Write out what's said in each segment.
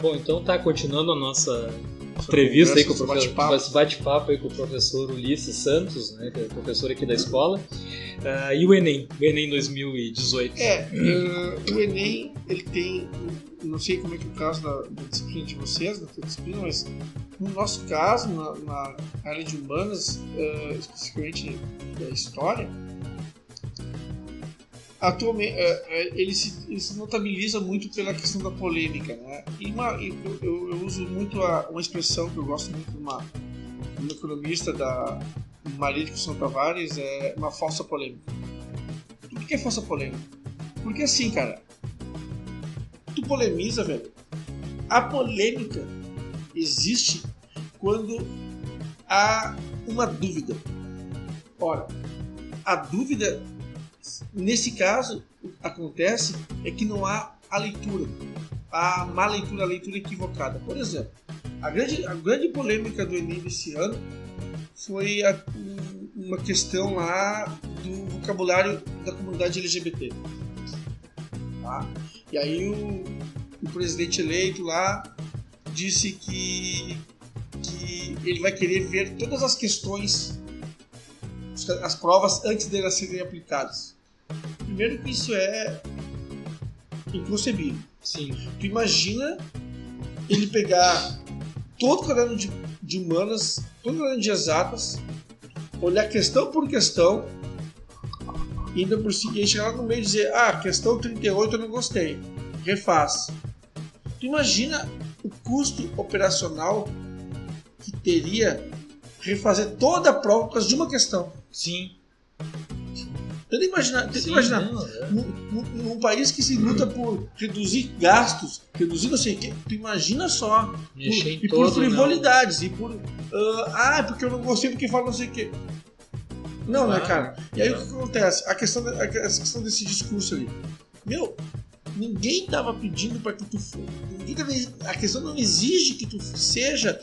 Bom, então tá, continuando a nossa entrevista aí com o professor, esse bate-papo aí com o professor Ulisses Santos, né, que é professor aqui da escola. E o Enem 2018? O Enem, ele tem, não sei como é que é o caso da disciplina de vocês, da tua disciplina, mas no nosso caso, na área de humanas, especificamente da história, atualmente ele se notabiliza muito pela questão da polêmica, né? E eu uso muito uma expressão que eu gosto muito de uma economista da Maria de Conceição Tavares, é uma falsa polêmica. Por que é falsa polêmica? Porque assim, cara, tu polemiza, velho. A polêmica existe quando há uma dúvida. Ora, a dúvida, nesse caso, acontece é que não há a leitura, a má leitura, a leitura equivocada. Por exemplo, a grande polêmica do Enem desse ano foi uma questão lá do vocabulário da comunidade LGBT. Tá? E aí o presidente eleito lá disse que ele vai querer ver todas as questões, as provas antes delas serem aplicadas. Primeiro que isso é inconcebível. Sim. Tu imagina ele pegar todo o caderno de humanas, todo o caderno de exatas, olhar questão por questão, e ainda por seguinte chegar lá no meio e dizer: questão 38 eu não gostei, refaz. Tu imagina o custo operacional que teria refazer toda a prova por causa de uma questão. Sim. Tenta imaginar, num país que se luta por reduzir gastos, reduzir não sei o que, tu imagina só, por frivolidades, e por porque eu não gostei porque fala não sei o que. Não, né, cara? E aí o que acontece? A questão desse discurso ali. Ninguém tava pedindo para que tu fosse. A questão não exige que tu seja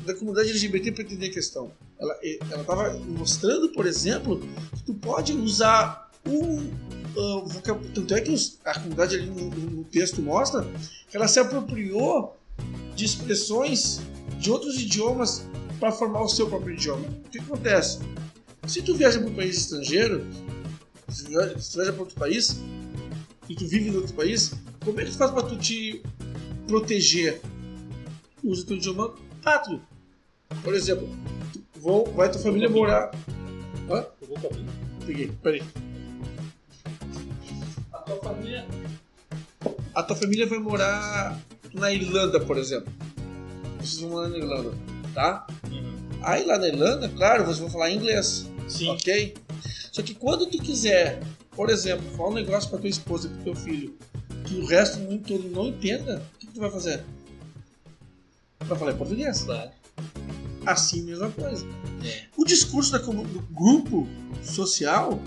da comunidade LGBT para entender a questão. Ela estava mostrando, por exemplo, que tu pode usar vocabulário. Tanto é que a comunidade ali no texto mostra que ela se apropriou de expressões de outros idiomas para formar o seu próprio idioma. O que acontece? Se tu viaja para um país estrangeiro, se tu viaja para outro país e tu vive em outro país, como é que tu faz para tu te proteger? Usa teu idioma pátrio. Por exemplo, vai tua família morar. Hã? Eu vou caminho. Peguei, peraí. A tua família vai morar na Irlanda, por exemplo. Vocês vão morar na Irlanda, tá? Uhum. Aí lá na Irlanda, claro, vocês vão falar inglês. Sim. Ok? Só que quando tu quiser, por exemplo, falar um negócio pra tua esposa e pro teu filho, que o resto do mundo todo não entenda, o que tu vai fazer? Vai falar em português. Claro. Assim, mesma coisa. O discurso do grupo social,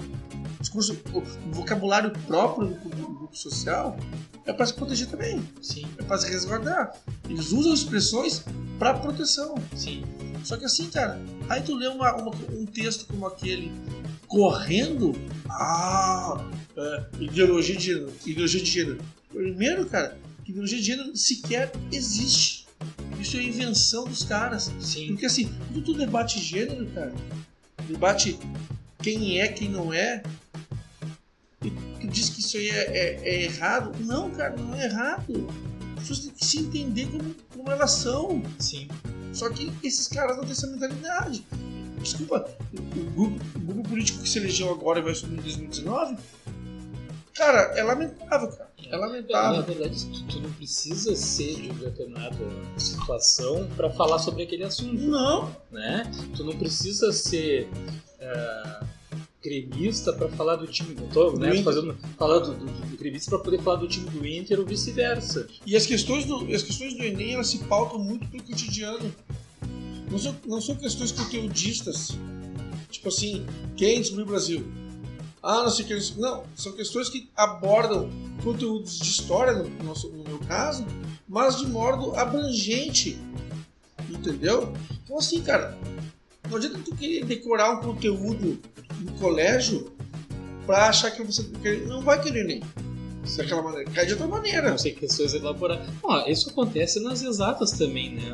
o vocabulário próprio do grupo social, é para se proteger também. Sim. É para se resguardar. Eles usam expressões para proteção. Sim. Só que assim, cara, aí tu lê um texto como aquele correndo ideologia de gênero. Primeiro, cara, ideologia de gênero sequer existe. Isso é invenção dos caras. Sim. Porque assim, quando tu debate gênero, cara, debate quem é, quem não é, e tu diz que isso aí é errado. Não, cara, não é errado. As pessoas têm que se entender como elas são. Sim. Só que esses caras não têm essa mentalidade. Desculpa, o grupo político que se elegeu agora e vai subir em 2019, cara, é lamentável, cara. É lamentável. Na verdade, tu não precisa ser de determinada situação para falar sobre aquele assunto. Não. Né? Tu não precisa ser gremista para falar do time do Togo, né? Falar do gremista para poder falar do time do Inter ou vice-versa. E as questões do Enem, elas se pautam muito pelo cotidiano. Não são questões conteudistas. Tipo assim, quem descobriu o Brasil? Não sei o que. Não, são questões que abordam conteúdos de história, no meu caso, mas de modo abrangente. Entendeu? Então assim, cara, não adianta tu querer decorar um conteúdo no colégio pra achar que você não vai querer nem. daquela maneira, cai de outra maneira. Não sei, questões elaboradas. Isso acontece nas exatas também, né?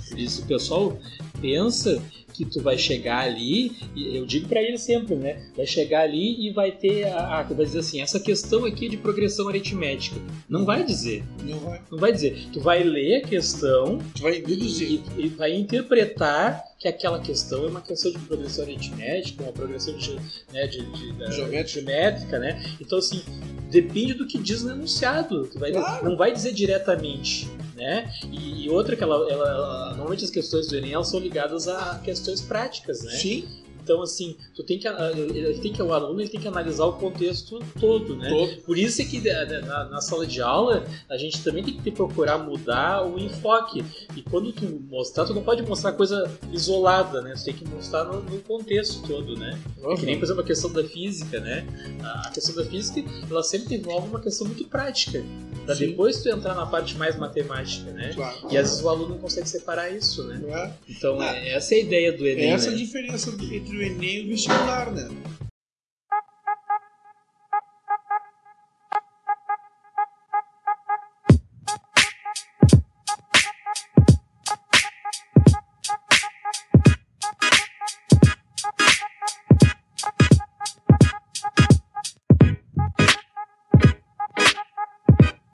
Por isso o pessoal pensa que tu vai chegar ali, e eu digo pra ele sempre, né? Vai chegar ali e vai ter vai dizer assim, essa questão aqui de progressão aritmética. Não vai dizer. Não vai dizer. Tu vai ler a questão, tu vai deduzir e vai interpretar que aquela questão é uma questão de progressão aritmética, uma progressão geométrica, né? Então, assim, depende do que diz no enunciado. Não vai dizer diretamente, né? E outra que normalmente as questões do Enem elas são ligadas a questões práticas, né? Sim. Então, assim, o aluno tem que analisar o contexto todo, né? Por isso é que na sala de aula a gente também tem que procurar mudar o enfoque. E quando tu mostrar, tu não pode mostrar coisa isolada, né? Tu tem que mostrar no contexto todo, né? É que nem, por exemplo, a questão da física, né? A questão da física, ela sempre envolve uma questão muito prática. Pra depois tu entrar na parte mais matemática, né? Claro. E às vezes o aluno não consegue separar isso, né? Então, essa é a ideia do Enem, essa é né? a diferença entre o Enem e o vestibular, né?